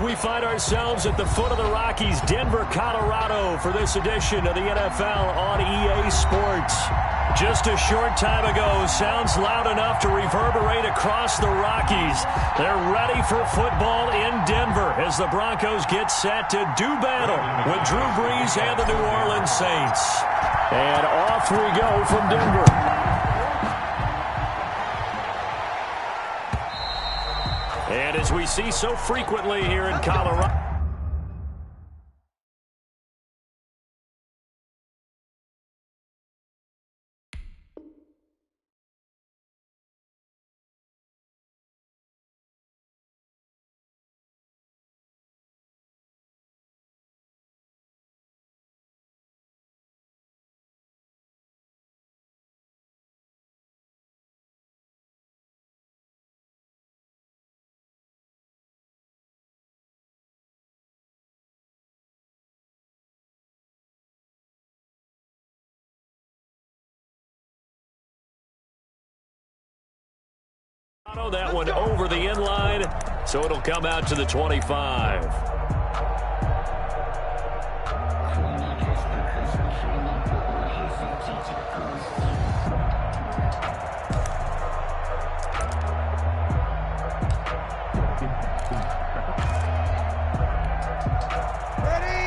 We find ourselves at the foot of the Rockies, Denver, Colorado, for this edition of the NFL on EA Sports. Just a short time ago, sounds loud enough to reverberate across the Rockies. They're ready for football in Denver as the Broncos get set to do battle with Drew Brees and the New Orleans Saints. And off we go from Denver. And as we see so frequently here in Colorado. That one over the inline, so it'll come out to the 25.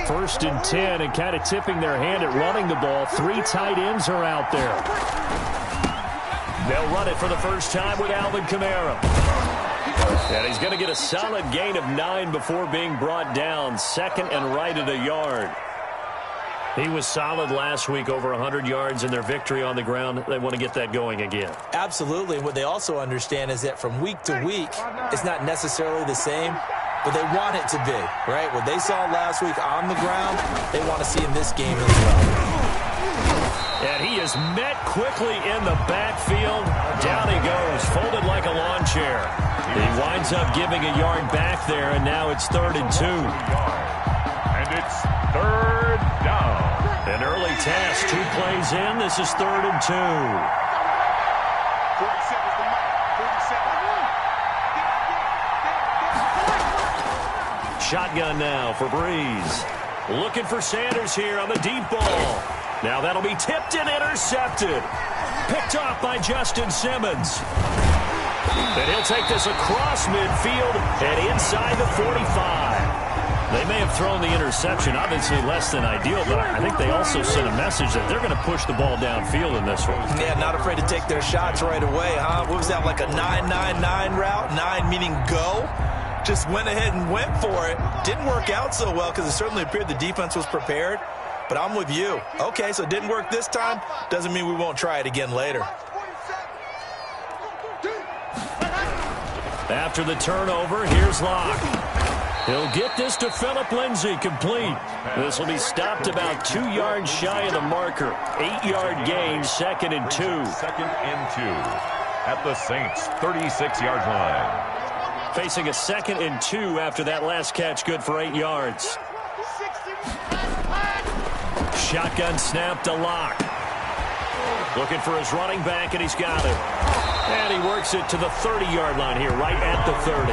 First and 10, and kind of tipping their hand at running the ball. 3 tight ends are out there. They'll run it for the first time with Alvin Kamara. And he's going to get a solid gain of 9 before being brought down. Second and right at a yard. He was solid last week, over 100 yards in their victory on the ground. They want to get that going again. Absolutely. What they also understand is that from week to week, it's not necessarily the same, but they want it to be, right? What they saw last week on the ground, they want to see in this game as well. And he is met quickly in the backfield. Down he goes, folded like a lawn chair. He winds up giving a yard back there, and now it's 3rd and 2. And it's 3rd down. An early task, 2 plays in. This is 3rd and 2. 47's the mark. 47. Shotgun now for Brees. Looking for Sanders here on the deep ball. Now that'll be tipped and intercepted. Picked off by Justin Simmons. And he'll take this across midfield and inside the 45. They may have thrown the interception, obviously less than ideal, but I think they also sent a message that they're going to push the ball downfield in this one. Yeah, not afraid to take their shots right away, huh? What was that, like a 9-9-9 route? 9 meaning go? Just went ahead and went for it. Didn't work out so well because it certainly appeared the defense was prepared. But I'm with you. Okay, so it didn't work this time. Doesn't mean we won't try it again later. After the turnover, here's Locke. He'll get this to Phillip Lindsay, complete. This will be stopped about 2 yards shy of the marker. 8-yard gain, 2nd and 2. 2nd and 2 at the Saints' 36-yard line. Facing a 2nd and 2 after that last catch, good for 8 yards. Shotgun snap to Locke. Looking for his running back, and he's got it. And he works it to the 30-yard line here, right at the 30.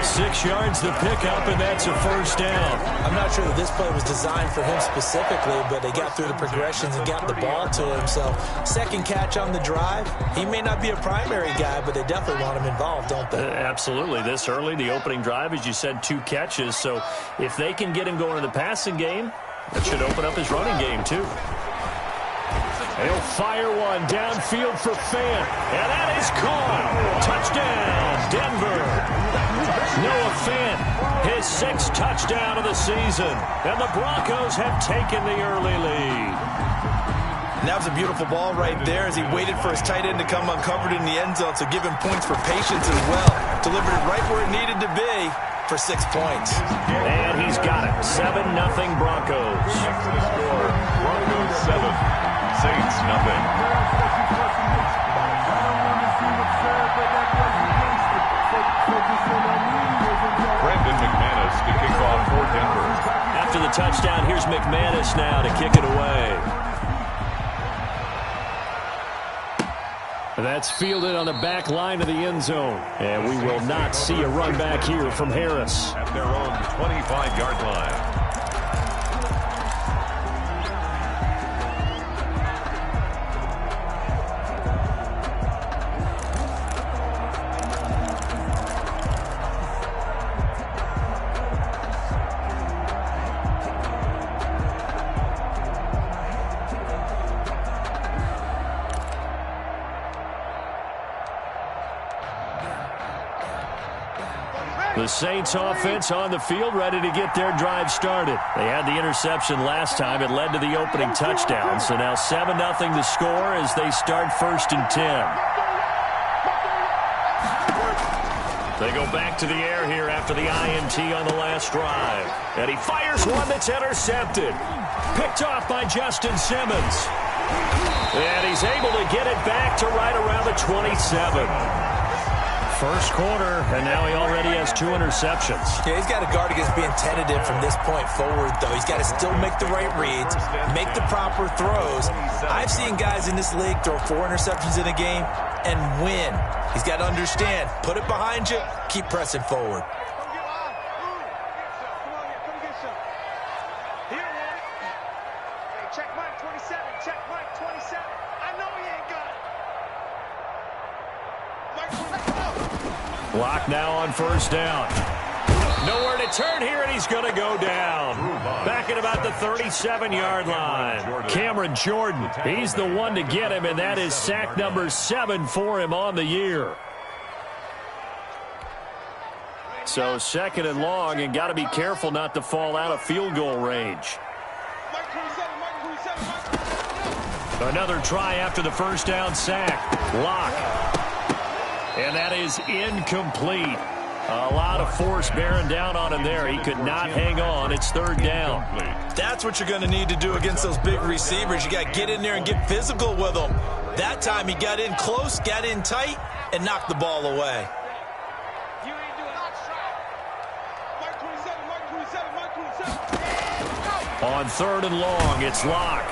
6 yards to pick up, and that's a 1st down. I'm not sure that this play was designed for him specifically, but they got through the progressions and got the ball to him. So, 2nd catch on the drive. He may not be a primary guy, but they definitely want him involved, don't they? Absolutely. This early, the opening drive, as you said, 2 catches. So, if they can get him going in the passing game, that should open up his running game, too. He'll fire one downfield for Fant. And that is caught. Touchdown, Denver. Noah Fant, his 6th touchdown of the season. And the Broncos have taken the early lead. And that was a beautiful ball right there as he waited for his tight end to come uncovered in the end zone. So give him points for patience as well. Delivered it right where it needed to be for 6 points. And he's got it. 7-0 Broncos. Next to the score, Broncos 7, Saints nothing. Brandon McManus to kick off for Denver. After the touchdown, here's McManus now to kick it away. That's fielded on the back line of the end zone. And we will not see a run back here from Harris. At their own 25-yard line. The Saints offense on the field, ready to get their drive started. They had the interception last time. It led to the opening touchdown. So now 7-0 to score as they start 1st and 10. They go back to the air here after the INT on the last drive. And he fires one that's intercepted. Picked off by Justin Simmons. And he's able to get it back to right around the 27. First quarter, and now he already has 2 interceptions. Yeah, he's got to guard against being tentative from this point forward, though. He's got to still make the right reads, make the proper throws. I've seen guys in this league throw 4 interceptions in a game and win. He's got to understand, put it behind you, keep pressing forward. Check Mike 27, check Mike 27. I know he ain't got it. Block now on 1st down. Nowhere to turn here, and he's going to go down. Back at about the 37-yard line. Cameron Jordan, he's the one to get him, and that is sack number 7 for him on the year. So 2nd and long, and got to be careful not to fall out of field goal range. Another try after the 1st down sack. Lock. And that is incomplete. A lot of force bearing down on him there. He could not hang on. It's 3rd down. That's what you're going to need to do against those big receivers. You got to get in there and get physical with them. That time he got in close, got in tight, and knocked the ball away. On 3rd and long, it's Lock.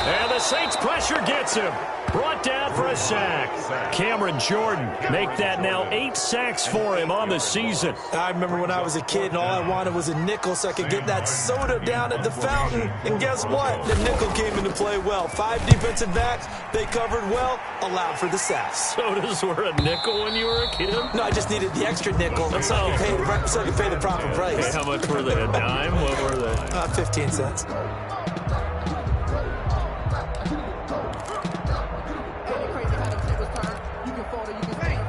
And the Saints pressure gets him. Brought down for a sack. Cameron Jordan make that now 8 sacks for him on the season. I remember when I was a kid and all I wanted was a nickel so I could get that soda down at the fountain. And guess what? The nickel came into play well. 5 defensive backs, they covered well, allowed for the sacks. Sodas were a nickel when you were a kid? No, I just needed the extra nickel so I could pay the proper price. Hey, how much were they? A dime? What were they? 15 cents.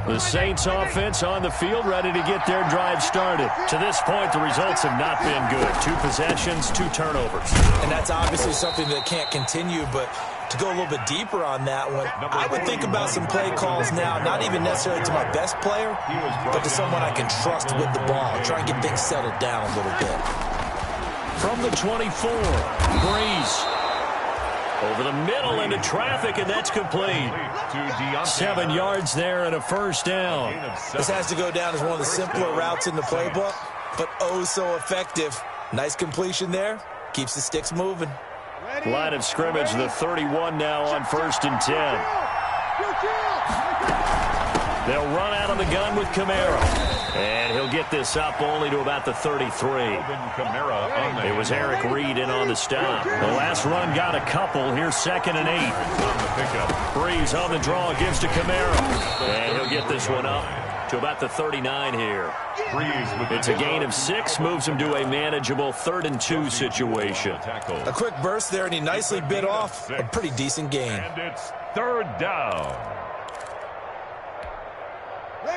The Saints offense on the field, ready to get their drive started. To this point, the results have not been good. 2 possessions, 2 turnovers. And that's obviously something that can't continue, but to go a little bit deeper on that one, I would think about some play calls now, not even necessarily to my best player, but to someone I can trust with the ball. Try and get things settled down a little bit. From the 24, Breeze. Over the middle into traffic, and that's complete. 7 yards there and a 1st down. This has to go down as one of the simpler routes in the playbook, but oh so effective. Nice completion there. Keeps the sticks moving. Line of scrimmage, the 31 now on 1st and 10. They'll run out of the gun with Kamara. And he'll get this up only to about the 33. It was Eric Reed in on the stop. The last run got a couple. Here's 2nd and 8. Breeze on the draw, gives to Kamara. And he'll get this one up to about the 39 here. It's a gain of 6, moves him to a manageable 3rd and 2 situation. A quick burst there, and he nicely bit off a pretty decent gain. And it's 3rd down.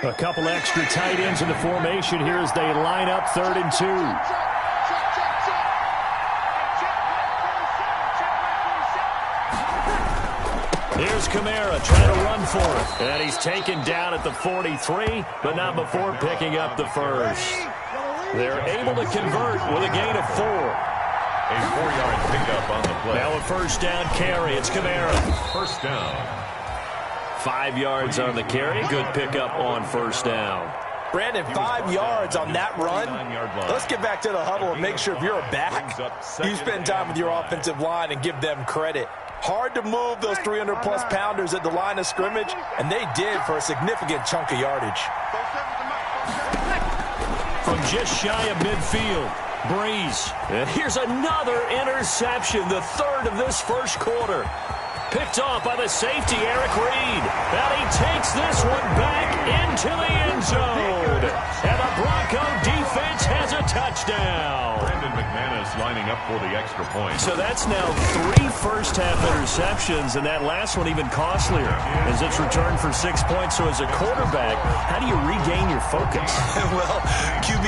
A couple extra tight ends in the formation here as they line up 3rd and 2. Here's Kamara trying to run for it. And he's taken down at the 43, but not before picking up the 1st. They're able to convert with a gain of 4. A 4-yard pickup on the play. Now a 1st down carry. It's Kamara. 1st down. 5 yards on the carry. Good pickup on 1st down. Brandon, 5 yards on that run. Let's get back to the huddle and make sure if you're a back, you spend time with your offensive line and give them credit. Hard to move those 300-plus pounders at the line of scrimmage, and they did for a significant chunk of yardage. From just shy of midfield, Breeze. And here's another interception, the third of this first quarter. Picked off by the safety, Eric Reed. And he takes this one back into the end zone. And the Bronco defense has a touchdown. Brandon McManus lining up for the extra point. So that's now 3 first-half interceptions, and that last one even costlier as it's returned for 6 points. So as a quarterback, how do you regain your focus? Well, QB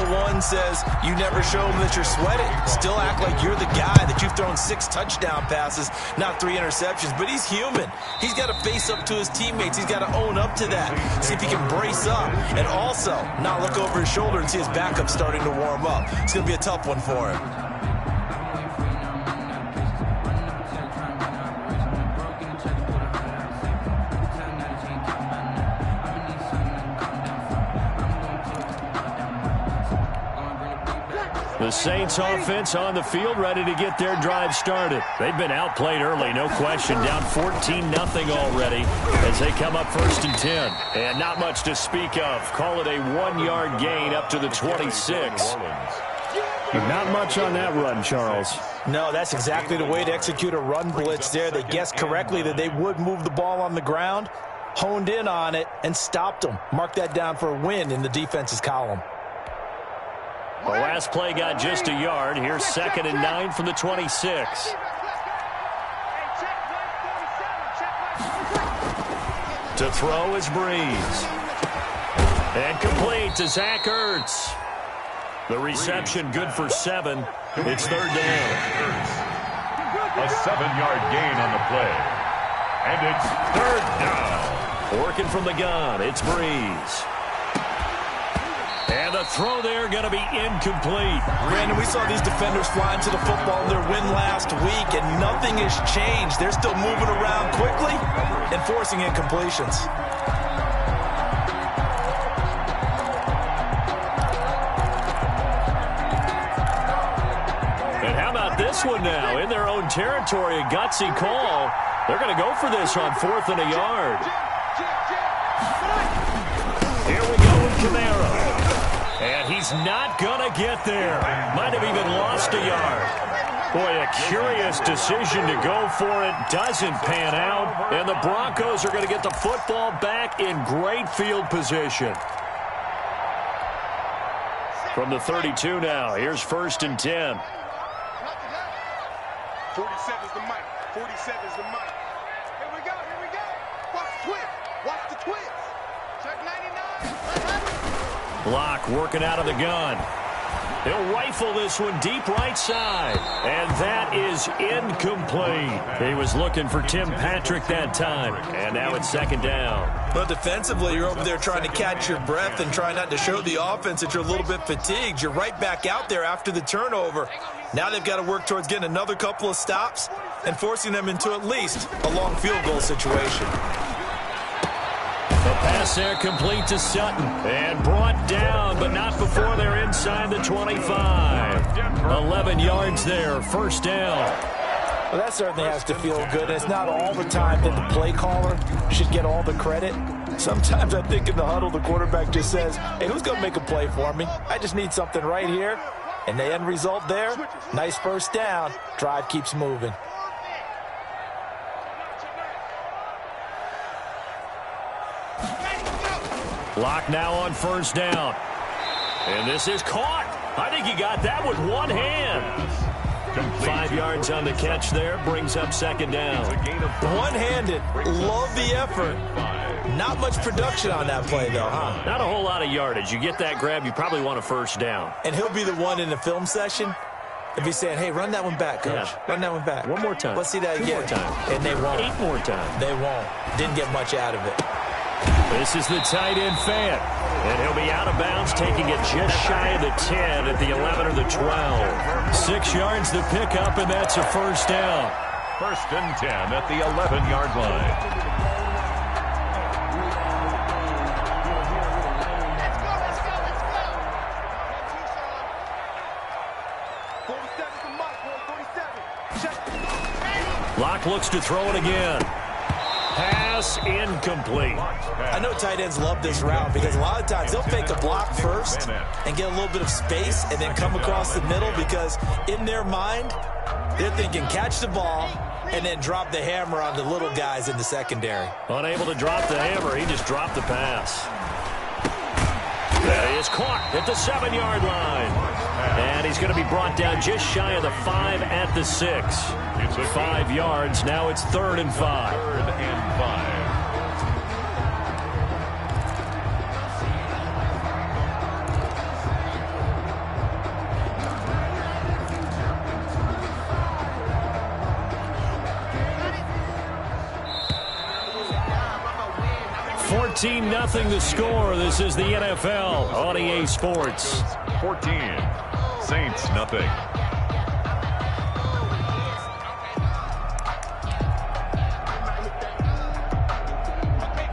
101 says you never show them that you're sweating. Still act like you're the guy, that you've thrown 6 touchdown passes, not 3 interceptions. But he's human. He's got to face up to his teammates. He's got to own up to that. See if he can brace up. And also not look over his shoulder and see his backup starting to warm up. It's going to be a tough one for him. The Saints offense on the field, ready to get their drive started. They've been outplayed early, no question. Down 14-0 already as they come up 1st and 10. And not much to speak of. Call it a 1-yard gain up to the 26. Not much on that run, Charles. No, that's exactly the way to execute a run blitz there. They guessed correctly that they would move the ball on the ground, honed in on it, and stopped them. Mark that down for a win in the defense's column. The last play got just a yard. Here's 2nd and 9 from the 26. To throw is Breeze. And complete to Zach Ertz. The reception good for 7. It's 3rd down. A 7-yard gain on the play. And it's 3rd down. Working from the gun, it's Breeze. And the throw there going to be incomplete. Brandon, we saw these defenders flying to the football in their win last week, and nothing has changed. They're still moving around quickly and forcing incompletions. And how about this one now? In their own territory, a gutsy call. They're going to go for this on 4th and a yard. Here we go with Camaro. And he's not going to get there. Might have even lost a yard. Boy, a curious decision to go for it. Doesn't pan out. And the Broncos are going to get the football back in great field position. From the 32 now, here's 1st and 10. 47's the mic. 47's the mic. Here we go. Here we go. Watch the twist. Watch the twist. Check 99. Block working out of the gun. He'll rifle this one deep right side. And that is incomplete. He was looking for Tim Patrick that time. And now it's 2nd down. Well, defensively, you're over there trying to catch your breath and try not to show the offense that you're a little bit fatigued. You're right back out there after the turnover. Now they've got to work towards getting another couple of stops and forcing them into at least a long field goal situation. The pass there complete to Sutton. And brought down, but not before they're inside the 25. 11 yards there, 1st down. Well, that certainly has to feel good. And it's not all the time that the play caller should get all the credit. Sometimes I think in the huddle, the quarterback just says, hey, who's going to make a play for me? I just need something right here. And the end result there, nice 1st down. Drive keeps moving. Lock now on 1st down. And this is caught. I think he got that with one hand. 5 yards on the catch there. Brings up 2nd down. One-handed. Love the effort. Not much production on that play, though, huh? Not a whole lot of yardage. You get that grab, you probably want a 1st down. And he'll be the one in the film session if he's saying, hey, run that one back, coach. Yeah. Run that one back. One more time. Let's see that 2 again. more times. And they won't. 8 more times. They won't. Didn't get much out of it. This is the tight end Fant. And he'll be out of bounds, taking it just shy of the 10 at the 11 or the 12. 6 yards to pick up, and that's a 1st down. 1st and 10 at the 11-yard line. Locke looks to throw it again. Pass incomplete. I know tight ends love this route because a lot of times they'll fake a block first and get a little bit of space and then come across the middle because in their mind, they're thinking catch the ball and then drop the hammer on the little guys in the secondary. Unable to drop the hammer, he just dropped the pass. That is caught at the 7-yard line. And he's going to be brought down just shy of the 5 at the 6. 5 yards. Now it's 3rd and 5. 3rd and 5. 14-0 the score. This is the NFL on EA Sports. 14. Saints, nothing.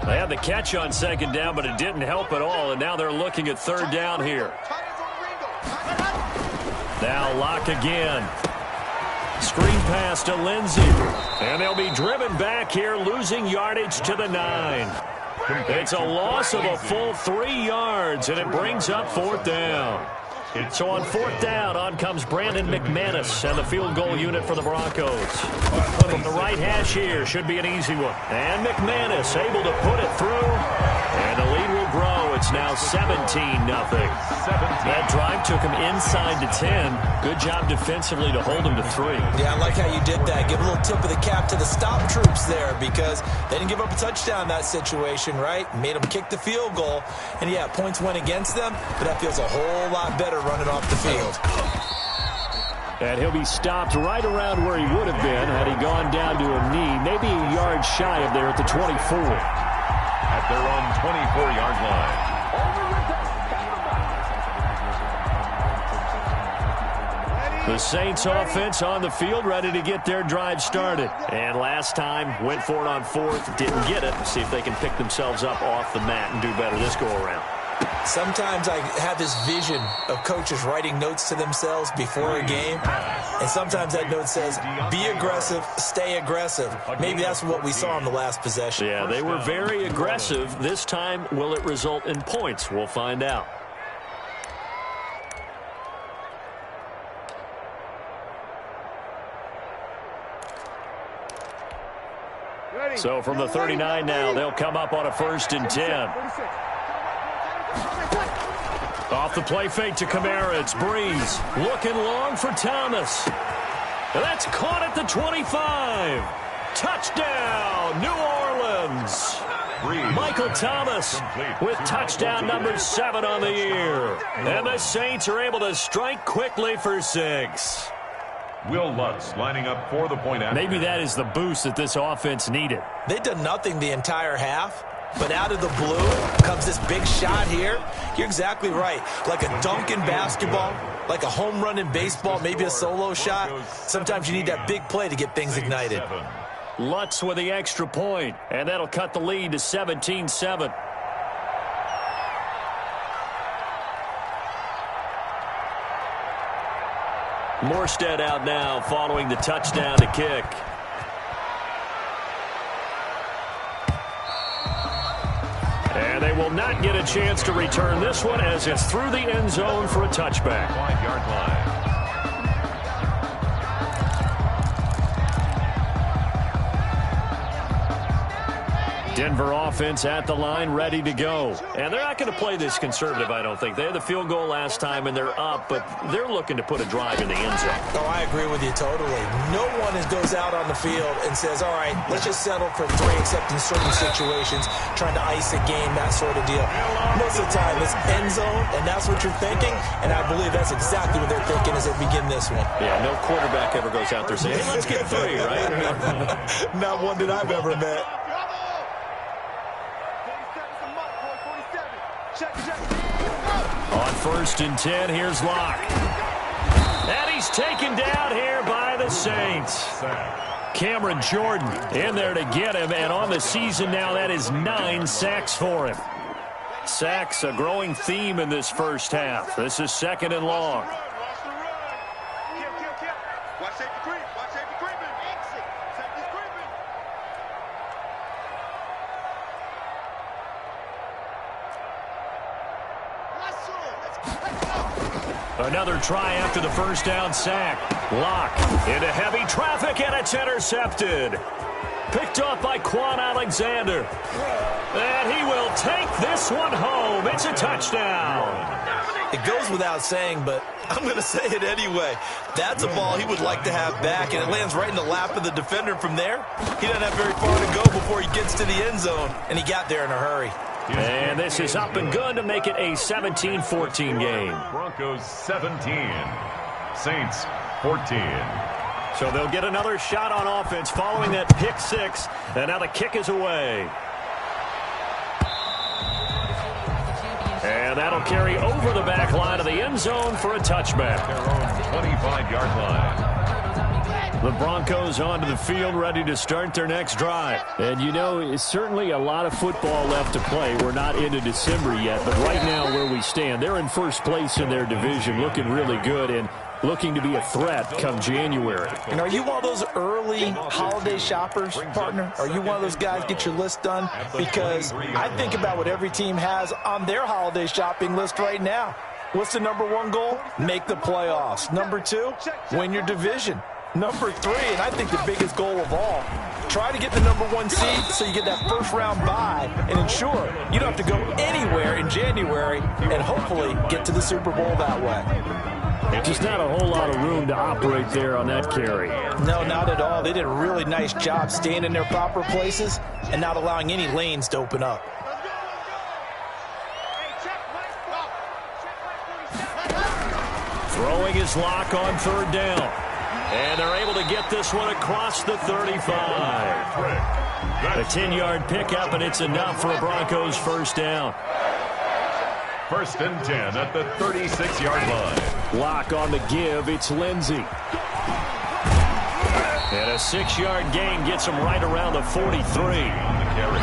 They had the catch on 2nd down, but it didn't help at all, and now they're looking at 3rd down here. Now Locke again. Screen pass to Lindsey. And they'll be driven back here, losing yardage to the 9. It's a loss of a full 3 yards, and it brings up 4th down. So on 4th down, on comes Brandon McManus and the field goal unit for the Broncos. From the right hash here, should be an easy one. And McManus able to put it through, and the lead will grow. It's now 17-0. That drive took him inside to 10. Good job defensively to hold him to 3. Yeah, I like how you did that. Give a little tip of the cap to the stop troops there because they didn't give up a touchdown in that situation, right? Made them kick the field goal. And, yeah, points went against them, but that feels a whole lot better running off the field. And he'll be stopped right around where he would have been had he gone down to a knee, maybe a yard shy of there at the 24. At their own 24-yard line. The Saints offense on the field, ready to get their drive started. And last time, went for it on 4th, didn't get it. See if they can pick themselves up off the mat and do better this go-around. Sometimes I have this vision of coaches writing notes to themselves before a game, and sometimes that note says, be aggressive, stay aggressive. Maybe that's what we saw in the last possession. Yeah, they were very aggressive. This time, will it result in points? We'll find out. So from the 39 now, they'll come up on a 1st and 10. Off the play fake to Kamara, it's Breeze. Looking long for Thomas. That's caught at the 25. Touchdown, New Orleans. Michael Thomas with touchdown number 7 on the year. And the Saints are able to strike quickly for 6. Will Lutz lining up for the point after. Maybe that is the boost that this offense needed. They've done nothing the entire half, but out of the blue comes this big shot here. You're exactly right. Like a dunk in basketball, like a home run in baseball, maybe a solo shot. Sometimes you need that big play to get things ignited. Lutz with the extra point, and that'll cut the lead to 17-7. Morstead out now following the touchdown to kick. And they will not get a chance to return this one as it's through the end zone for a touchback. 5-yard line. Denver offense at the line, ready to go. And they're not going to play this conservative, I don't think. They had the field goal last time, and they're up, but they're looking to put a drive in the end zone. Oh, I agree with you totally. No one goes out on the field and says, all right, let's just settle for 3, except in certain situations, trying to ice a game, that sort of deal. Most of the time, it's end zone, and that's what you're thinking, and I believe that's exactly what they're thinking as they begin this one. Yeah, no quarterback ever goes out there saying, hey, let's get 3, right? Not one that I've ever met. On 1st and 10, here's Locke. And he's taken down here by the Saints. Cameron Jordan in there to get him, and on the season now, that is 9 sacks for him. Sacks, a growing theme in this first half. This is 2nd and long. Another try after the first down sack. Locke into heavy traffic, and it's intercepted. Picked off by Quan Alexander. And he will take this one home. It's a touchdown. It goes without saying, but I'm going to say it anyway. That's a ball he would like to have back, and it lands right in the lap of the defender from there. He doesn't have very far to go before he gets to the end zone, and he got there in a hurry. And this is up and good to make it a 17-14 game. Broncos 17, Saints 14. So they'll get another shot on offense following that pick six, and now the kick is away. And that'll carry over the back line of the end zone for a touchback. Their own 25-yard line. The Broncos onto the field, ready to start their next drive. And, you know, it's certainly a lot of football left to play. We're not into December yet, but right now where we stand, they're in first place in their division, looking really good and looking to be a threat come January. And are you one of those early holiday shoppers, partner? Are you one of those guys get your list done? Because I think about what every team has on their holiday shopping list right now. What's the number one goal? Make the playoffs. Number two, win your division. Number three, and I think the biggest goal of all, try to get the number one seed so you get that first round bye and ensure you don't have to go anywhere in January and hopefully get to the Super Bowl that way. Just not a whole lot of room to operate there on that carry. No, not at all. They did a really nice job staying in their proper places and not allowing any lanes to open up. Throwing his lock on third down. And they're able to get this one across the 35. A 10-yard pickup, and it's enough for a Broncos first down. First and 10 at the 36-yard line. Lock on the give. It's Lindsey. And a 6-yard gain gets him right around the 43. On the carry.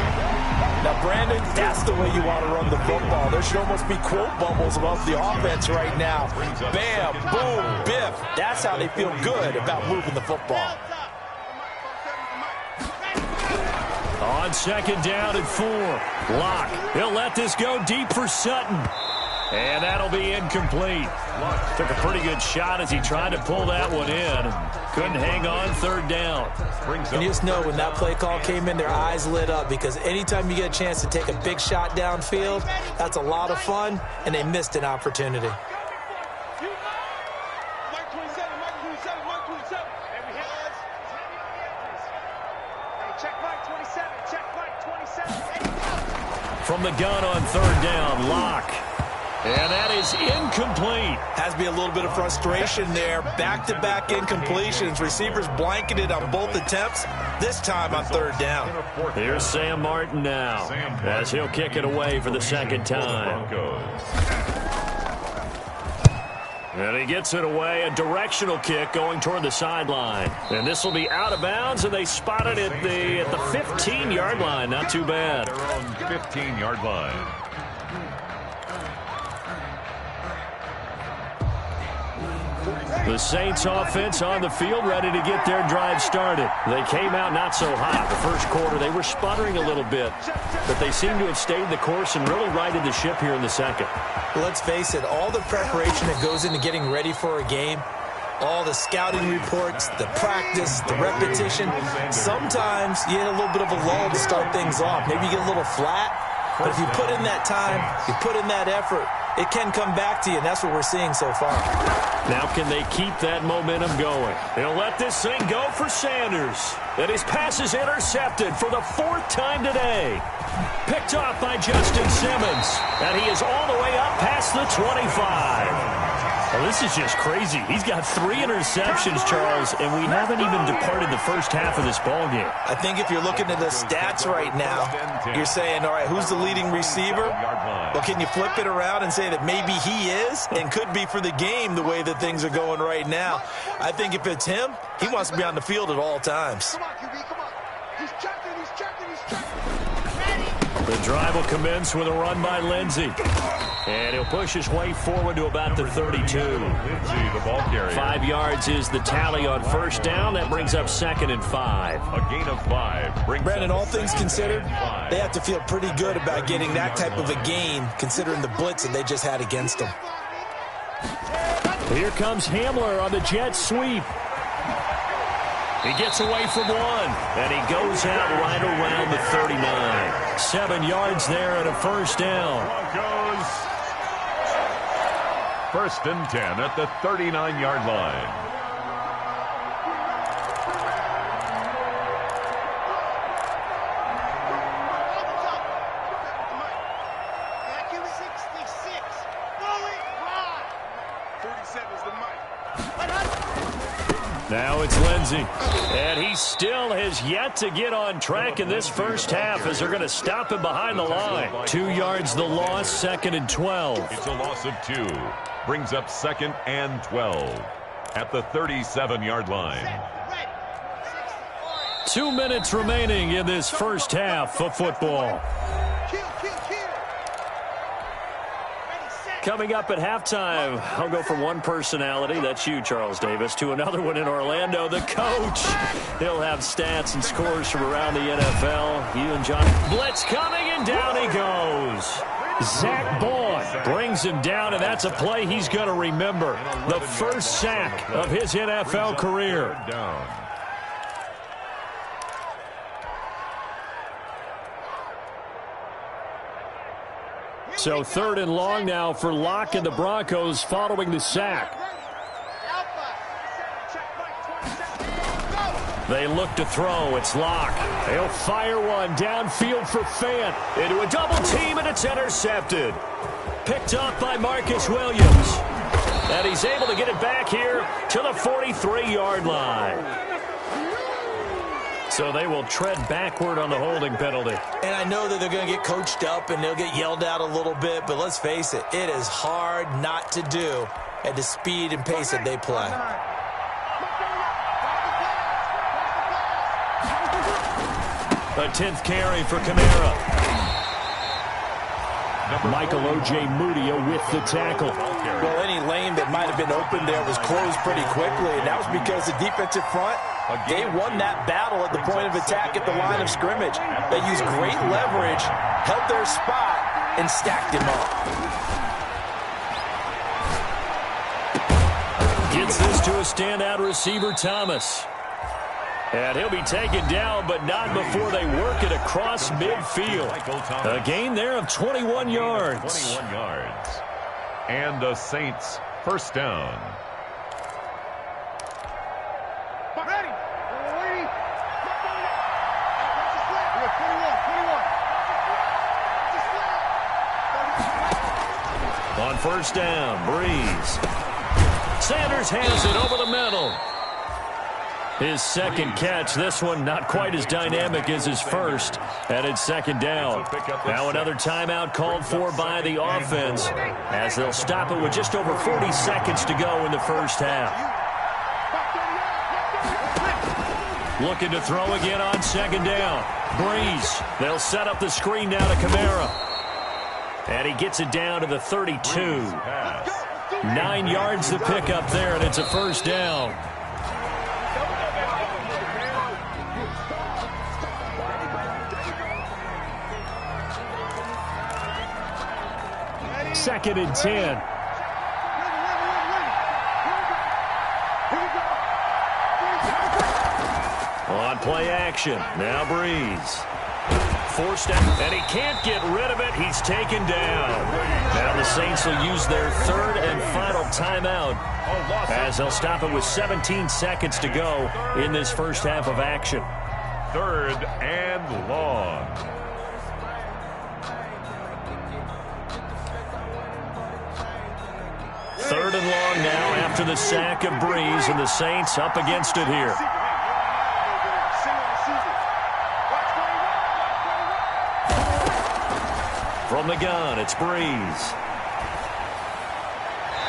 Now, Brandon, that's the way you want to run the football. There should almost be quote bubbles above the offense right now. Bam, boom, biff. That's how they feel good about moving the football. On second down and 4. Locke. He'll let this go deep for Sutton. And that'll be incomplete. Took a pretty good shot as he tried to pull that one in. Couldn't hang on third down. And you just know when that play call came in, their eyes lit up because anytime you get a chance to take a big shot downfield, that's a lot of fun, and they missed an opportunity. From the gun on third down, Locke. And that is incomplete. Has to be a little bit of frustration there. Back-to-back incompletions. Receivers blanketed on both attempts, this time on third down. Here's Sam Martin now, as he'll kick it away for the second time. And he gets it away, a directional kick going toward the sideline. And this will be out of bounds, and they spot it at the 15-yard line. Not too bad. Their own 15-yard line. The Saints offense on the field, ready to get their drive started. They came out not so hot. The first quarter, they were sputtering a little bit, but they seem to have stayed the course and really righted the ship here in the second. Well, let's face it, all the preparation that goes into getting ready for a game, all the scouting reports, the practice, the repetition, sometimes you get a little bit of a lull to start things off. Maybe you get a little flat, but if you put in that time, you put in that effort, it can come back to you, and that's what we're seeing so far. Now can they keep that momentum going? They'll let this thing go for Sanders. And his pass is intercepted for the 4th time today. Picked off by Justin Simmons. And he is all the way up past the 25. Well, this is just crazy. He's got 3 interceptions, Charles, and we haven't even departed the first half of this ballgame. I think if you're looking at the stats right now, you're saying, all right, who's the leading receiver? Well, can you flip it around and say that maybe he is and could be for the game the way that things are going right now? I think if it's him, he wants to be on the field at all times. Come on, QB, come on. He's checking, he's checking, he's checking. The drive will commence with a run by Lindsey. And he'll push his way forward to about the 32. Lindsey, the ball carrier. 5 yards is the tally on first down. That brings up 2nd and 5. A gain of 5. Brandon, all things considered, they have to feel pretty good about getting that type of a gain considering the blitz that they just had against them. Here comes Hamler on the jet sweep. He gets away from one, and he goes out right around the 39. 7 yards there and a first down. Broncos. 1st and 10 at the 39-yard line. Now it's Lindsey, and he still has yet to get on track in this first half as they're going to stop him behind the line. 2 yards the loss, 2nd and 12. It's a loss of 2. Brings up 2nd and 12 at the 37-yard line. 2 minutes remaining in this first half of football. Coming up at halftime, I'll go from one personality, that's you, Charles Davis, to another one in Orlando, the coach. He'll have stats and scores from around the NFL. You and John. Blitz coming, and down he goes. Zach Boyd brings him down, and that's a play he's going to remember. The first sack of his NFL career. So 3rd and long now for Locke and the Broncos following the sack. They look to throw. It's Locke. He'll fire one downfield for Fant. Into a double team, and it's intercepted. Picked off by Marcus Williams. And he's able to get it back here to the 43-yard line. So they will tread backward on the holding penalty. And I know that they're going to get coached up and they'll get yelled out a little bit, but let's face it, it is hard not to do at the speed and pace that they play. A 10th carry for Kamara. Michael O.J. Mudia with the tackle. Well, any lane that might have been open there was closed pretty quickly, and that was because the defensive front, they won that battle at the point of attack at the line of scrimmage. They used great leverage, held their spot, and stacked him up. Gets this to a standout receiver, Thomas. And he'll be taken down, but not before they work it across midfield. A gain there of 21 yards. 21 yards. And the Saints first down. On first down, Breeze. Sanders has it over the middle. His second catch, this one not quite as dynamic as his first, and it's 2nd down. Now another timeout called for by the offense as they'll stop it with just over 40 seconds to go in the first half. Looking to throw again on 2nd down. Breeze, they'll set up the screen now to Kamara. And he gets it down to the 32. 9 yards to pick up there, and it's a first down. Second and 10. On play action. Now Breeze. Forced out, and he can't get rid of it. He's taken down. Now the Saints will use their 3rd and final timeout as they'll stop it with 17 seconds to go in this first half of action. 3rd and long. Third and long now after the sack of Breeze, and the Saints up against it here. From the gun, it's Breeze.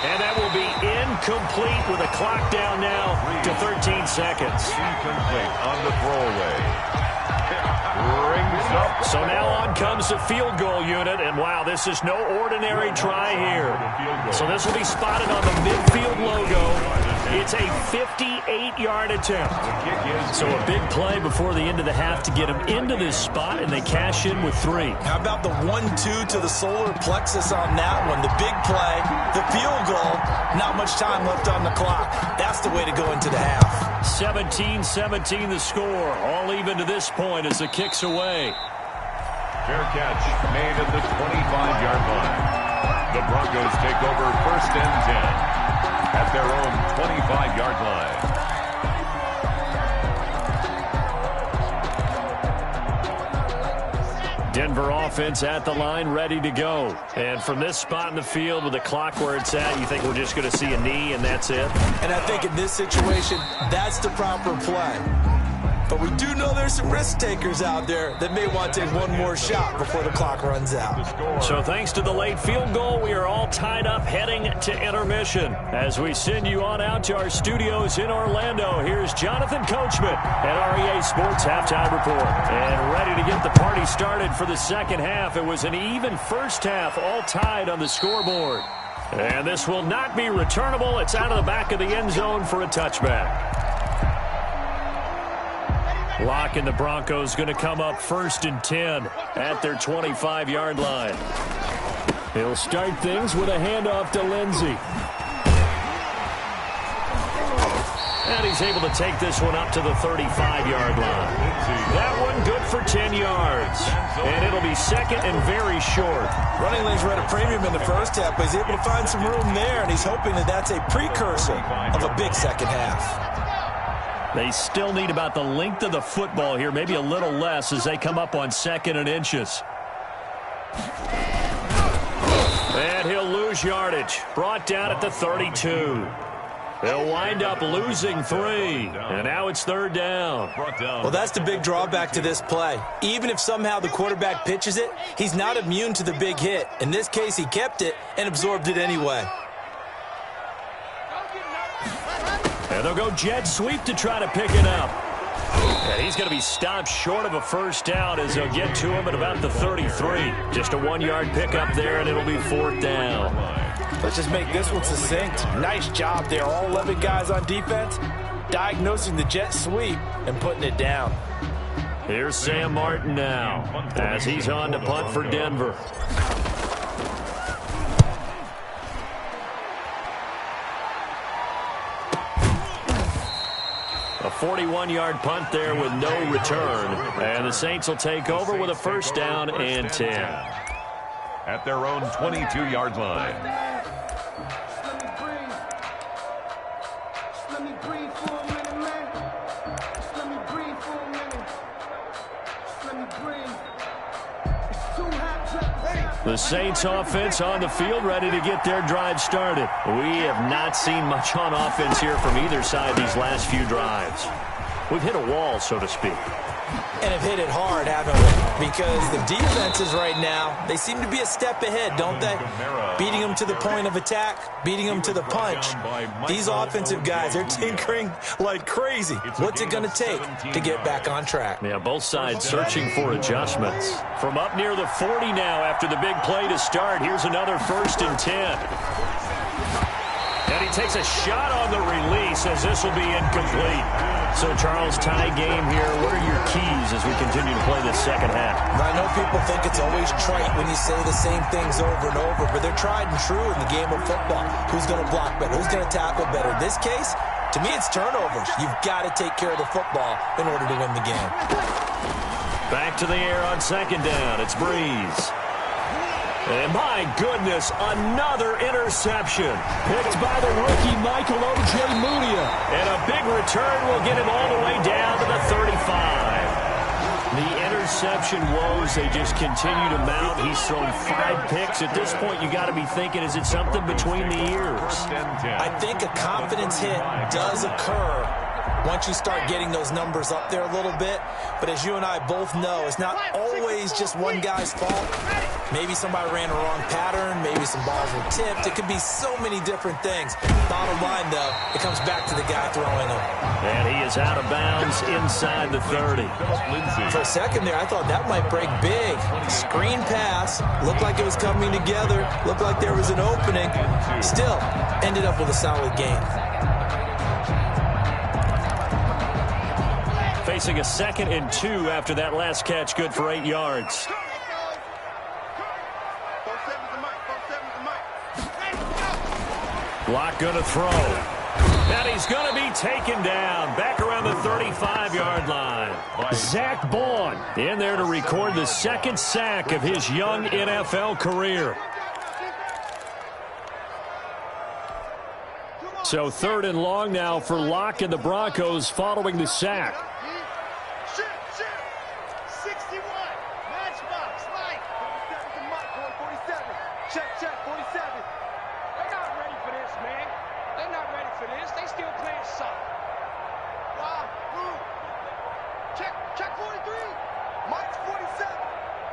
And that will be incomplete with a clock down now to 13 seconds. Incomplete on the throwaway. Rings up. So now on comes the field goal unit, and wow, this is no ordinary try here. So this will be spotted on the midfield logo. It's a 58-yard attempt. So a big play before the end of the half to get him into this spot, and they cash in with 3. How about the 1-2 to the solar plexus on that one? The big play, the field goal, not much time left on the clock. That's the way to go into the half. 17-17 the score. All even to this point as the kick's away. Fair catch made at the 25-yard line. The Broncos take over 1st and 10 at their own 25-yard line. Denver offense at the line, ready to go. And from this spot in the field with the clock where it's at, you think we're just going to see a knee and that's it? And I think in this situation, that's the proper play. But we do know there's some risk takers out there that may want to take one more shot before the clock runs out. So thanks to the late field goal, we are all tied up heading to intermission. As we send you on out to our studios in Orlando, here's Jonathan Coachman at REA Sports Halftime Report. And ready to get the party started for the second half. It was an even first half, all tied on the scoreboard. And this will not be returnable. It's out of the back of the end zone for a touchback. Locke and the Broncos going to come up 1st and 10 at their 25-yard line. He'll start things with a handoff to Lindsey. And he's able to take this one up to the 35-yard line. That one good for 10 yards. And it'll be 2nd and very short. Running lanes were at a premium in the first half, but he's able to find some room there, and he's hoping that that's a precursor of a big second half. They still need about the length of the football here, maybe a little less as they come up on 2nd and inches. And he'll lose yardage. Brought down at the 32. They'll wind up losing 3. And now it's 3rd down. Well, that's the big drawback to this play. Even if somehow the quarterback pitches it, he's not immune to the big hit. In this case, he kept it and absorbed it anyway. And they'll go jet sweep to try to pick it up. And he's going to be stopped short of a first down as they'll get to him at about the 33. Just a 1-yard pickup there, and it'll be 4th down. Let's just make this one succinct. Nice job there. All 11 guys on defense diagnosing the jet sweep and putting it down. Here's Sam Martin now as he's on to punt for Denver. A 41-yard punt there with no return. And the Saints will take over with a 1st down and 10. At their own 22-yard line. The Saints offense on the field, ready to get their drive started. We have not seen much on offense here from either side these last few drives. We've hit a wall, so to speak. And have hit it hard, haven't we? Because the defenses right now, they seem to be a step ahead, don't they? Beating them to the point of attack, beating them to the punch. These offensive guys, they're tinkering like crazy. What's it going to take to get back on track? Yeah, both sides searching for adjustments. From up near the 40 now after the big play to start, here's another 1st and 10. And he takes a shot on the release as this will be incomplete. So, Charles, tie game here. What are your keys as we continue to play this second half? I know people think it's always trite when you say the same things over and over, but they're tried and true in the game of football. Who's going to block better? Who's going to tackle better? In this case, to me, it's turnovers. You've got to take care of the football in order to win the game. Back to the air on 2nd down. It's Breeze. And my goodness, another interception. Picked by the rookie Michael Ojemudia. And a big return will get him all the way down to the 35. The interception woes, they just continue to mount. He's thrown 5 picks. At this point, you got to be thinking, is it something between the ears? I think a confidence hit does occur once you start getting those numbers up there a little bit. But as you and I both know, it's not always just one guy's fault. Maybe somebody ran a wrong pattern. Maybe some balls were tipped. It could be so many different things. Bottom line, though, it comes back to the guy throwing them. And he is out of bounds inside the 30. For a second there, I thought that might break big. Screen pass. Looked like it was coming together. Looked like there was an opening. Still, ended up with a solid game. Facing a 2nd and 2 after that last catch, good for 8 yards. Locke going to throw. And he's going to be taken down back around the 35-yard line. Zach Baun in there to record the 2nd sack of his young NFL career. So 3rd and long now for Locke and the Broncos following the sack. Shift. 61. Matchbox. Light. 47's the mark, boy. 47. Check. 47. They're not ready for this, man. They're not ready for this. They still playing soft. Wow. Blue. Check 43. Mike's 47.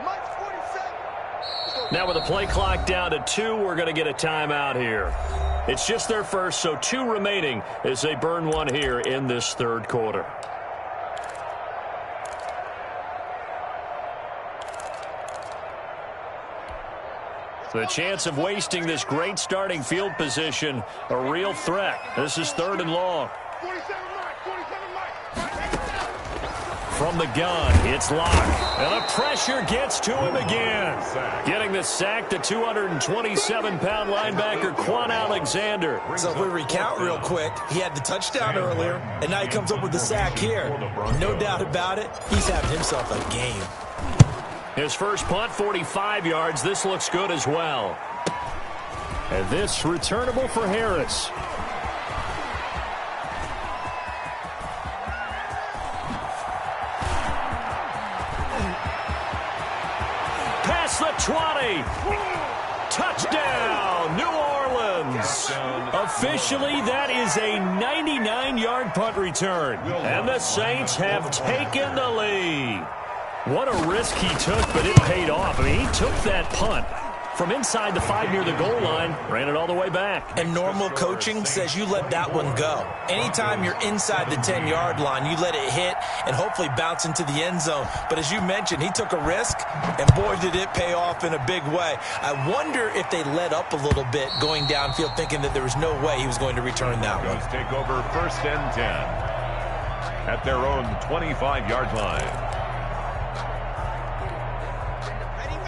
Mike's 47. Now with the play clock down to 2, we're going to get a timeout here. It's just their first, so 2 remaining as they burn one here in this 3rd quarter. The chance of wasting this great starting field position, a real threat. This is 3rd and long. 47 Mike. From the gun, it's Locke. And the pressure gets to him again. Getting the sack, the 227-pound linebacker, Quan Alexander. So if we recount real quick, he had the touchdown earlier, and now he comes up with the sack here. No doubt about it, he's having himself a game. His first punt, 45 yards. This looks good as well. And this returnable for Harris. Past the 20. Touchdown, New Orleans. Officially, that is a 99-yard punt return. And the Saints have taken the lead. What a risk he took, but it paid off. I mean, he took that punt from inside the 5 near the goal line, ran it all the way back. And normal coaching says you let that one go. Anytime you're inside the 10-yard line, you let it hit and hopefully bounce into the end zone. But as you mentioned, he took a risk, and boy, did it pay off in a big way. I wonder if they let up a little bit going downfield, thinking that there was no way he was going to return that one. Take over 1st and 10 at their own 25-yard line.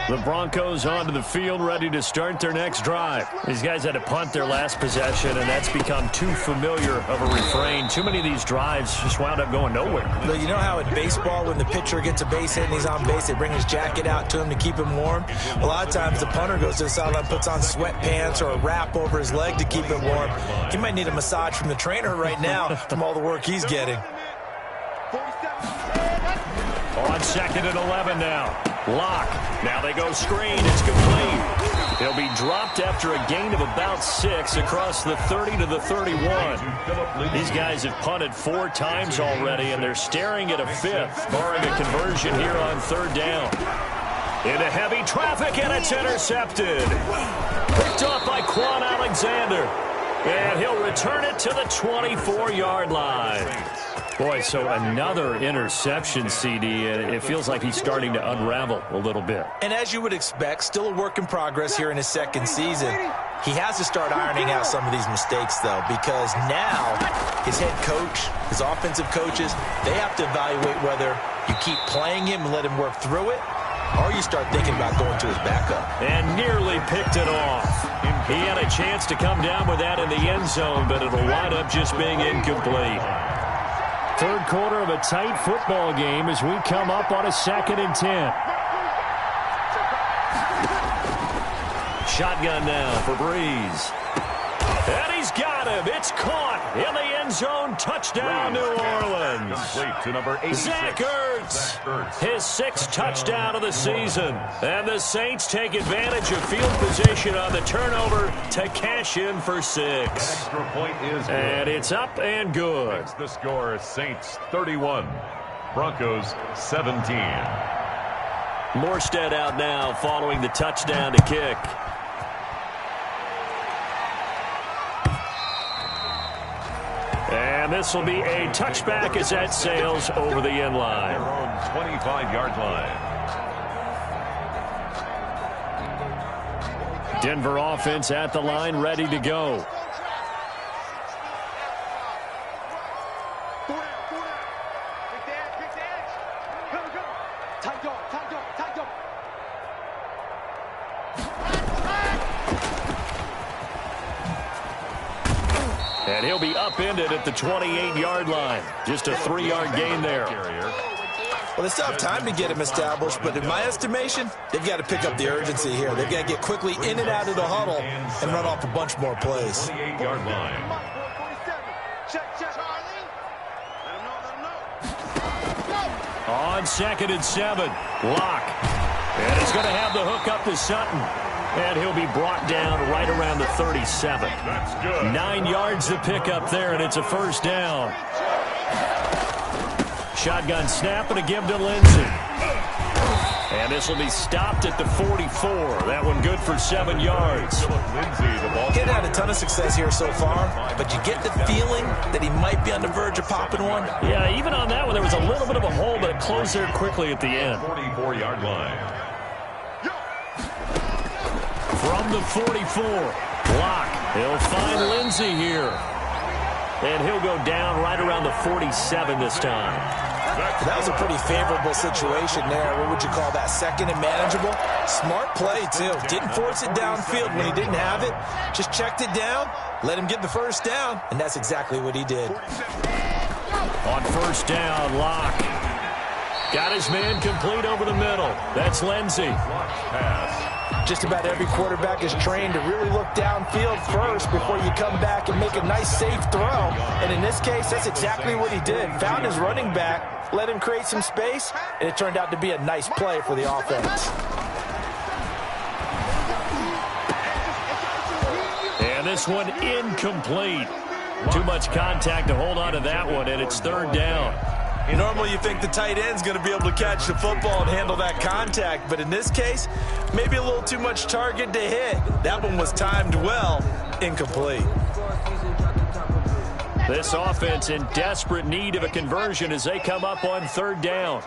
The Broncos onto the field, ready to start their next drive. These guys had to punt their last possession, and that's become too familiar of a refrain. Too many of these drives just wound up going nowhere. But you know how in baseball, when the pitcher gets a base hit and he's on base, they bring his jacket out to him to keep him warm? A lot of times the punter goes to the sideline, puts on sweatpants or a wrap over his leg to keep it warm. He might need a massage from the trainer right now from all the work he's getting. On 2nd and 11 now. Locke. Now they go screen. It's complete. He'll be dropped after a gain of about 6 across the 30 to the 31. These guys have punted 4 times already, and they're staring at a 5th, barring a conversion here on 3rd down. Into heavy traffic, and it's intercepted. Picked off by Quan Alexander. And he'll return it to the 24-yard line. Boy, so another interception, CD, and it feels like he's starting to unravel a little bit. And as you would expect, still a work in progress here in his 2nd season. He has to start ironing out some of these mistakes, though, because now his head coach, his offensive coaches, they have to evaluate whether you keep playing him and let him work through it, or you start thinking about going to his backup. And nearly picked it off. He had a chance to come down with that in the end zone, but it'll wind up just being incomplete. 3rd quarter of a tight football game as we come up on a 2nd and 10. Shotgun now for Breeze. And he's got him. It's caught in the end zone. Touchdown, New Orleans. Complete to number 86. Zach Ertz, his 6th touchdown of the season. And the Saints take advantage of field position on the turnover to cash in for 6. Extra point is good. And it's up and good. That's the score. Saints 31, Broncos 17. Morstead out now following the touchdown to kick. And this will be a touchback as that sails over the end line. Their own 25-yard line. Denver offense at the line, ready to go. And he'll be upended at the 28-yard line. Just a 3-yard gain there. Well, they still have time to get him established, but in my estimation, they've got to pick up the urgency here. They've got to get quickly in and out of the huddle and run off a bunch more plays. 28-yard line. On 2nd and 7, Locke. And he's going to have the hook up to Sutton. And he'll be brought down right around the 37. That's good. 9 yards to pick up there, and it's a first down. Shotgun snap and a give to Lindsey. And this will be stopped at the 44. That one good for 7 yards. Getting had a ton of success here so far, but you get the feeling that he might be on the verge of popping one. Yeah, even on that one, there was a little bit of a hole, but it closed there quickly at the end. 44-yard line. From the 44, Locke. He'll find Lindsey here. And he'll go down right around the 47 this time. That was a pretty favorable situation there. What would you call that? Second and manageable? Smart play, too. Didn't force it downfield when he didn't have it. Just checked it down, let him get the first down, and that's exactly what he did. On first down, Locke. Got his man complete over the middle. That's Lindsey. Pass. Just about every quarterback is trained to really look downfield first before you come back and make a nice, safe throw. And in this case, that's exactly what he did. Found his running back, let him create some space, and it turned out to be a nice play for the offense. And this one incomplete. Too much contact to hold on to that one, and it's third down. Normally you think the tight end's going to be able to catch the football and handle that contact, but in this case, maybe a little too much target to hit. That one was timed well, incomplete. This offense in desperate need of a conversion as they come up on third down.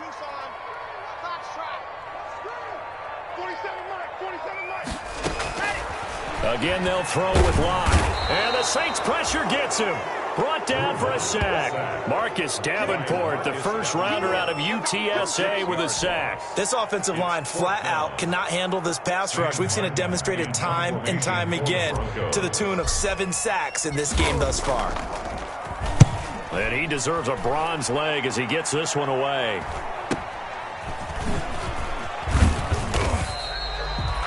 Again, they'll throw with Locke. And the Saints pressure gets him. Brought down for a sack. Marcus Davenport, the first rounder out of UTSA with a sack. This offensive line flat out cannot handle this pass rush. We've seen it demonstrated time and time again to the tune of 7 sacks in this game thus far. And he deserves a bronze leg as he gets this one away.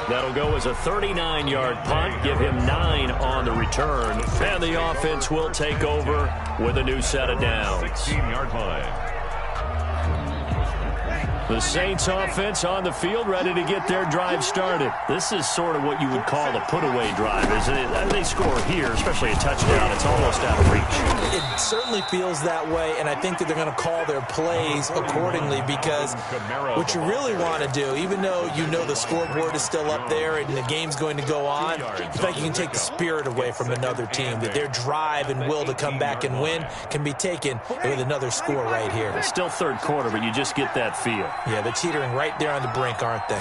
That'll go as a 39-yard punt, give him 9 on the return. And the offense will take over with a new set of downs. 16-yard line. The Saints offense on the field ready to get their drive started. This is sort of what you would call a put-away drive. As they score here, especially a touchdown, it's almost out of reach. It certainly feels that way, and I think that they're going to call their plays accordingly because what you really want to do, even though you know the scoreboard is still up there and the game's going to go on, you feel like you can take the spirit away from another team, that their drive and will to come back and win can be taken with another score right here. It's still third quarter, but you just get that feel. Yeah, they're teetering right there on the brink, aren't they?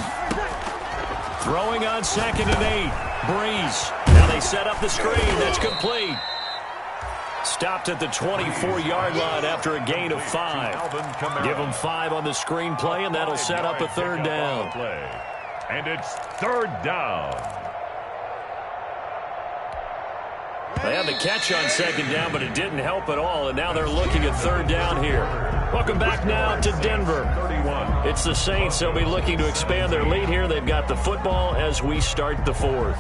Throwing on 2nd and 8. Breeze. Now they set up the screen. That's complete. Stopped at the 24-yard line after a gain of 5. Give them 5 on the screen play, and that'll set up a third down. And it's third down. They had the catch on 2nd down, but it didn't help at all, and now they're looking at third down here. Welcome back now to Denver. It's the Saints. They'll be looking to expand their lead here. They've got the football as we start the 4th.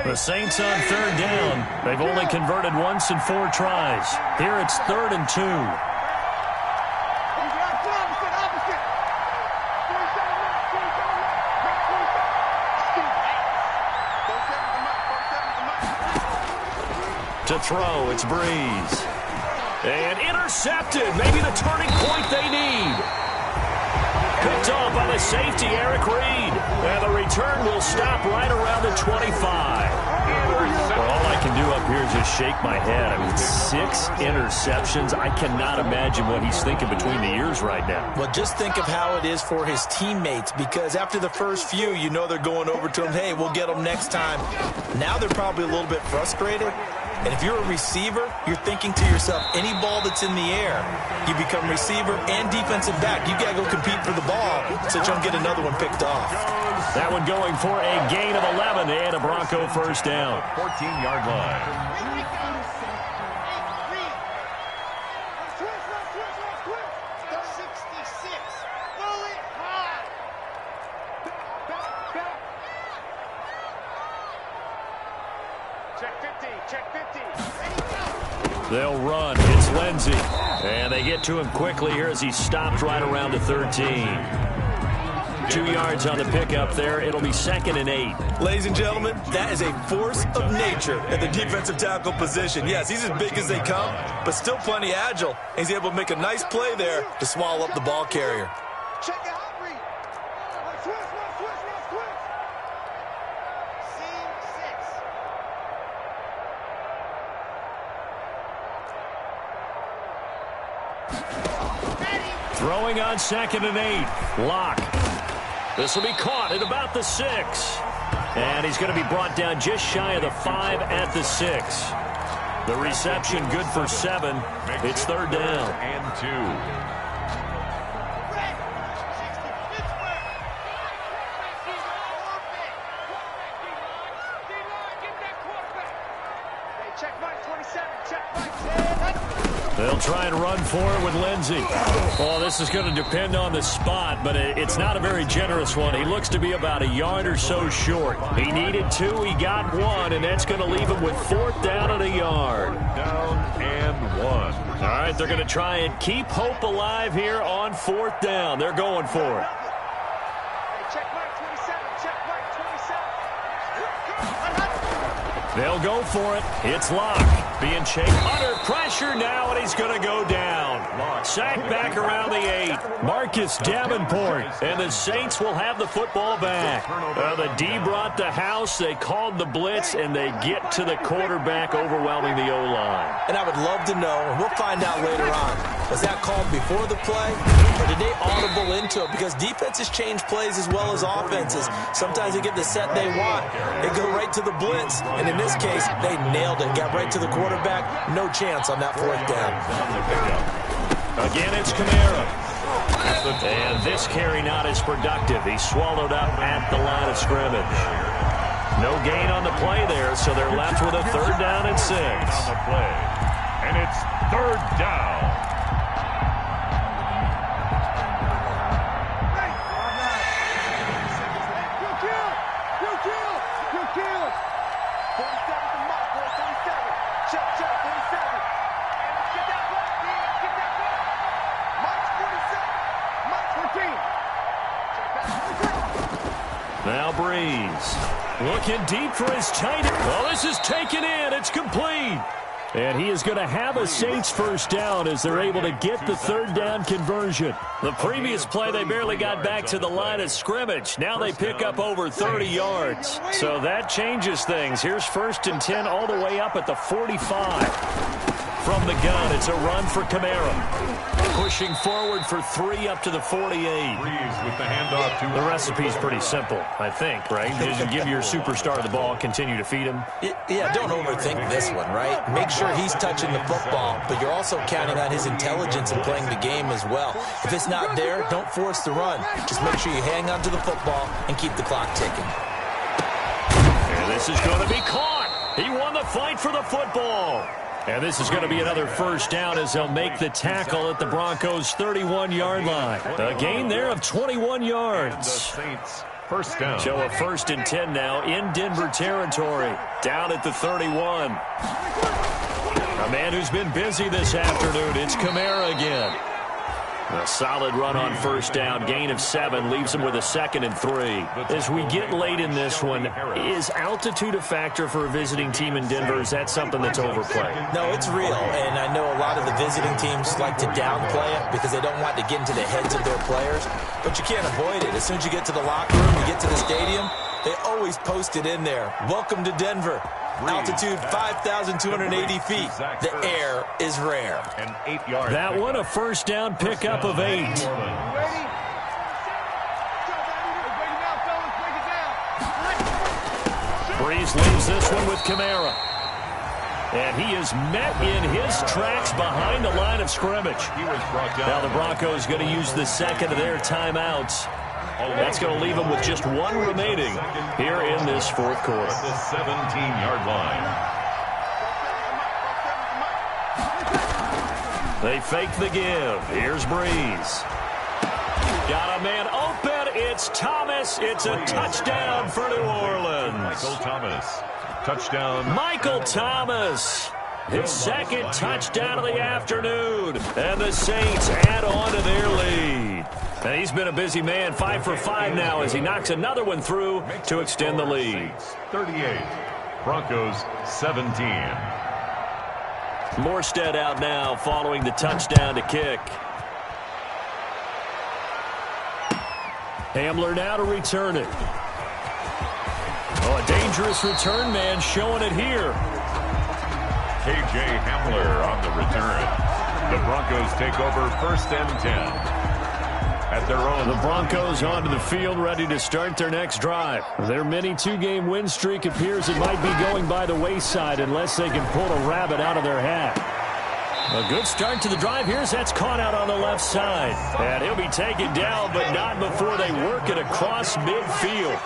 The Saints on third down. They've only converted once in 4 tries. Here it's 3rd and 2. To throw, it's Breeze. And intercepted. Maybe the turning point they need. Picked off by the safety, Eric Reed. And the return will stop right around the 25. Well, all I can do up here is just shake my head. I mean, 6 interceptions. I cannot imagine what he's thinking between the ears right now. Well, just think of how it is for his teammates, because after the first few, you know they're going over to him, hey, we'll get them next time. Now they're probably a little bit frustrated. And if you're a receiver, you're thinking to yourself, any ball that's in the air, you become receiver and defensive back. You got to go compete for the ball so you don't get another one picked off. That one going for a gain of 11 and a Bronco first down. 14-yard line. They'll run. It's Lindsey. And they get to him quickly here as he stopped right around the 13. 2 yards on the pickup there. It'll be 2nd and 8. Ladies and gentlemen, that is a force of nature at the defensive tackle position. Yes, he's as big as they come, but still plenty agile. He's able to make a nice play there to swallow up the ball carrier. Check it out, Reed. Switch. Seam 6. Throwing on 2nd and 8. Lock. This will be caught at about the 6. And he's going to be brought down just shy of the 5 at the 6. The reception good for 7. It's 3rd down. And 2. They'll try and run for it with Lindsey. Oh, this is going to depend on the spot, but it's not a very generous one. He looks to be about a yard or so short. He needed 2. He got 1, and that's going to leave him with 4th down and a yard. Down and 1. All right, they're going to try and keep hope alive here on 4th down. They're going for it. They'll go for it. It's Locke. Being chased under pressure now, and he's going to go down. Sacked back around the 8. Marcus Davenport. And the Saints will have the football back. The D brought the house. They called the blitz, and they get to the quarterback, overwhelming the O-line. And I would love to know, and we'll find out later on, was that called before the play, or did they audible into it? Because defenses change plays as well as offenses. Sometimes they get the set they want. They go right to the blitz, and in this case, they nailed it. Got right to the quarterback. No chance on that 4th down. Again, it's Kamara. And this carry not as productive. He's swallowed up at the line of scrimmage. No gain on the play there, so they're left with a 3rd down and 6. On the play. And it's 3rd down. Now Breeze looking deep for his tight end. Well, this is taken in. It's complete. And he is going to have a Saints 1st down as they're able to get the 3rd down conversion. The previous play, they barely got back to the line of scrimmage. Now they pick up over 30 yards. So that changes things. Here's 1st and 10 all the way up at the 45. From the gun, it's a run for Kamara. Pushing forward for 3 up to the 48. With the handoff to the recipe's pretty simple, I think, right? Just give your superstar the ball, continue to feed him. Yeah, don't overthink this one, right? Make sure he's touching the football, but you're also counting on his intelligence in playing the game as well. If it's not there, don't force the run. Just make sure you hang on to the football and keep the clock ticking. And this is going to be caught. He won the fight for the football. And this is going to be another 1st down as they'll make the tackle at the Broncos' 31-yard line. A gain there of 21 yards. Saints 1st down. So a 1st and 10 now in Denver territory. Down at the 31. A man who's been busy this afternoon. It's Kamara again. A solid run on 1st down. Gain of 7 leaves him with a 2nd and 3. As we get late in this one, is altitude a factor for a visiting team in Denver? Is that something that's overplayed? No, it's real, and I know a lot of the visiting teams like to downplay it because they don't want to get into the heads of their players, but you can't avoid it. As soon as you get to the locker room, you get to the stadium, they always post it in there. Welcome to Denver. Altitude 5,280 feet. The air is rare. An 8-yard. That one a 1st down pickup of 8. Breeze leaves this one with Kamara. And he is met in his tracks behind the line of scrimmage. Now the Broncos going to use the second of their timeouts. That's going to leave them with just one remaining here in this fourth quarter. The 17-yard line. They fake the give. Here's Breeze. Got a man open. It's Thomas. It's a touchdown for New Orleans. Michael Thomas. Touchdown. Michael Thomas. His second touchdown of the afternoon. And the Saints add on to their lead. And he's been a busy man, 5 for 5 now as he knocks another one through to extend the lead. 38. Broncos 17. Morstead out now following the touchdown to kick. Hamler now to return it. Oh, a dangerous return man showing it here. K.J. Hamler on the return. The Broncos take over 1st and 10. At their own. The Broncos onto the field ready to start their next drive. Their mini two-game win streak appears it might be going by the wayside unless they can pull a rabbit out of their hat. A good start to the drive. That's caught out on the left side. And he'll be taken down, but not before they work it across midfield.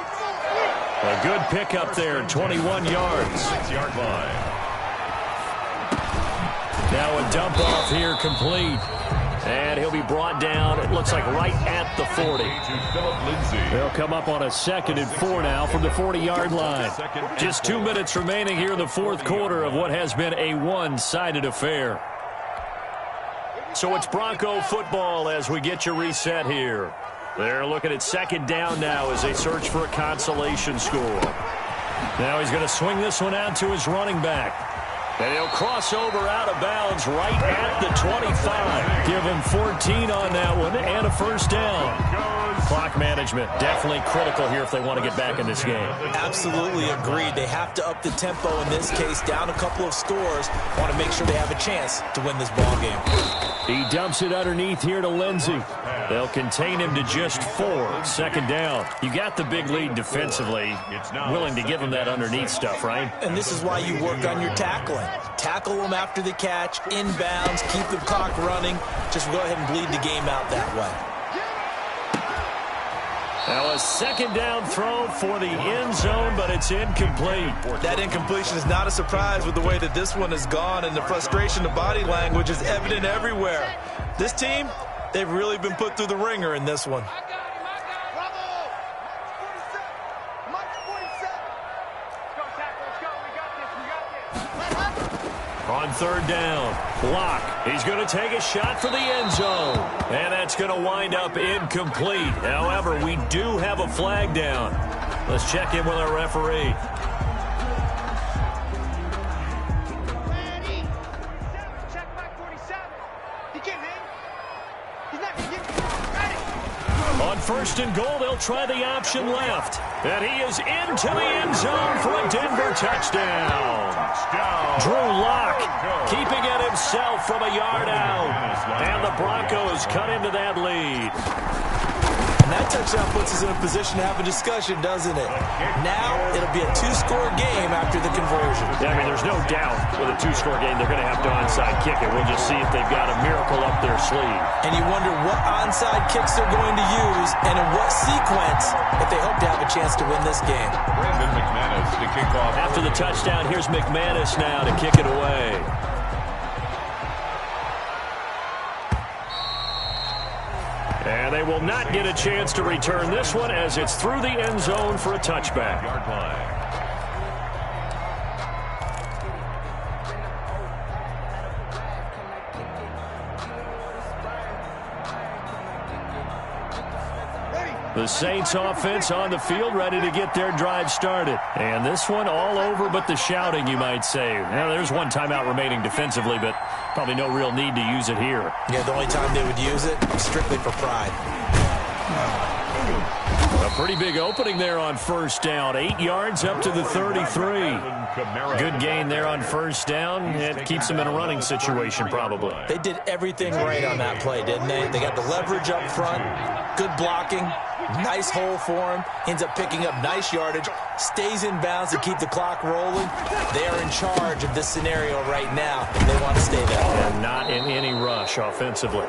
A good pickup there, 21 yards. 6-yard line. Now a dump off here complete. And he'll be brought down, it looks like right at the 40. They'll come up on a 2nd and 4 now from the 40-yard line. Just 2 minutes remaining here in the fourth quarter of what has been a one-sided affair. So it's Bronco football as we get you reset here. They're looking at 2nd down now as they search for a consolation score. Now he's going to swing this one out to his running back. And he'll cross over out of bounds right at the 25. Give him 14 on that one and a first down. Clock management definitely critical here if they want to get back in this game. Absolutely agreed. They have to up the tempo in this case. Down a couple of scores. Want to make sure they have a chance to win this ball game. He dumps it underneath here to Lindsey. They'll contain him to just 4. 2nd down. You got the big lead defensively. Willing to give him that underneath stuff, right? And this is why you work on your tackling. Tackle them after the catch, inbounds, keep the clock running. Just go ahead and bleed the game out that way. Now a 2nd down throw for the end zone, but it's incomplete. That incompletion is not a surprise with the way that this one has gone, and the frustration of body language is evident everywhere. This team, they've really been put through the ringer in this one. On 3rd down, Locke. He's going to take a shot for the end zone. And that's going to wind up incomplete. However, we do have a flag down. Let's check in with our referee. On 1st and goal, they'll try the option left. And he is into the end zone for a Denver touchdown. Drew Lock keeping it himself from a yard out. And the Broncos cut into that lead. And that touchdown puts us in a position to have a discussion, doesn't it? Now it'll be a 2-score game after the conversion. Yeah, I mean, there's no doubt with a 2-score game they're going to have to onside kick it. We'll just see if they've got a miracle up their sleeve. And you wonder what onside kicks they're going to use and in what sequence if they hope to have a chance to win this game. Brandon McManus to kick off. After the touchdown, here's McManus now to kick it away. And they will not get a chance to return this one as it's through the end zone for a touchback. Yard line. The Saints offense on the field ready to get their drive started. And this one all over but the shouting, you might say. Now, there's one timeout remaining defensively, but probably no real need to use it here. Yeah, the only time they would use it is strictly for pride. A pretty big opening there on 1st down. 8 yards up to the 33. Good gain there on 1st down. It keeps them in a running situation probably. They did everything right on that play, didn't they? They got the leverage up front, good blocking, Nice hole for him. Ends up picking up nice yardage. Stays in bounds to keep the clock rolling. They are in charge of this scenario right now. They want to stay there. And not in any rush offensively.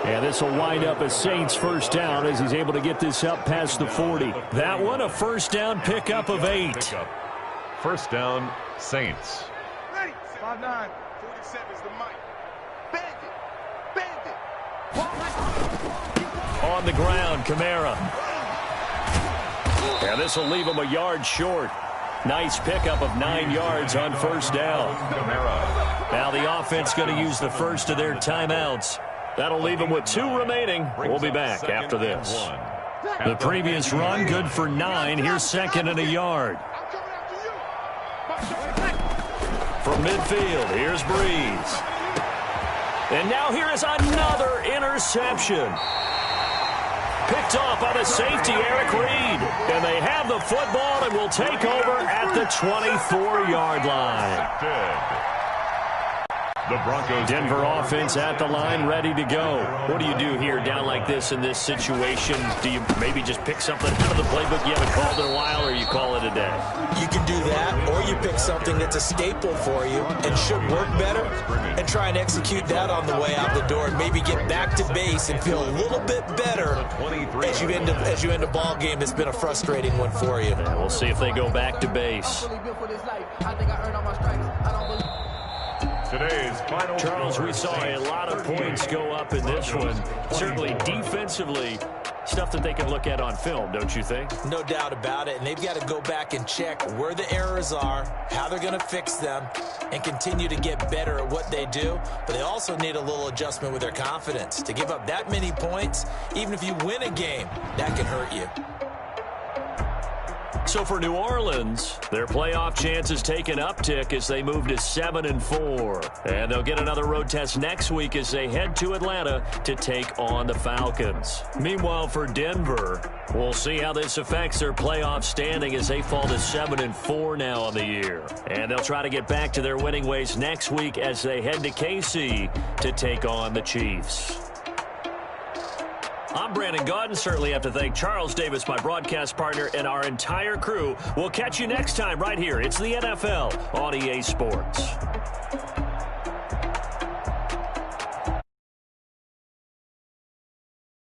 And this will wind up a Saints first down as he's able to get this up past the 40. That one, a first down pickup of 8. First down, Saints. Ready. 5'9". 47 is the mic. Bandit. Bandit. On the ground, Kamara. And this will leave him a yard short. Nice pickup of 9 yards on first down. Now the offense going to use the first of their timeouts. That'll leave them with 2 remaining. We'll be back after this. The previous run, good for 9. Here's second and a yard. From midfield, here's Breeze. And now here is another interception. Picked off by the safety, Eric Reed. And they have the football and will take over at the 24-yard line. The Broncos. Denver offense at the line, ready to go. What do you do here down like this in this situation? Do you maybe just pick something out of the playbook you haven't called in a while, or you call it a day? You can do that, or you pick something that's a staple for you and should work better and try and execute that on the way out the door and maybe get back to base and feel a little bit better as you end a ball game that's been a frustrating one for you. Yeah, we'll see if they go back to base. Today's final. Charles, we saw a lot of points go up in this one. Certainly defensively, stuff that they can look at on film, don't you think? No doubt about it, and they've got to go back and check where the errors are, how they're going to fix them, and continue to get better at what they do. But they also need a little adjustment with their confidence. To give up that many points, even if you win a game, that can hurt you. So for New Orleans, their playoff chances take an uptick as they move to 7-4. And they'll get another road test next week as they head to Atlanta to take on the Falcons. Meanwhile, for Denver, we'll see how this affects their playoff standing as they fall to 7-4 now on the year. And they'll try to get back to their winning ways next week as they head to KC to take on the Chiefs. I'm Brandon Gaudin. Certainly have to thank Charles Davis, my broadcast partner, and our entire crew. We'll catch you next time right here. It's the NFL on EA Sports.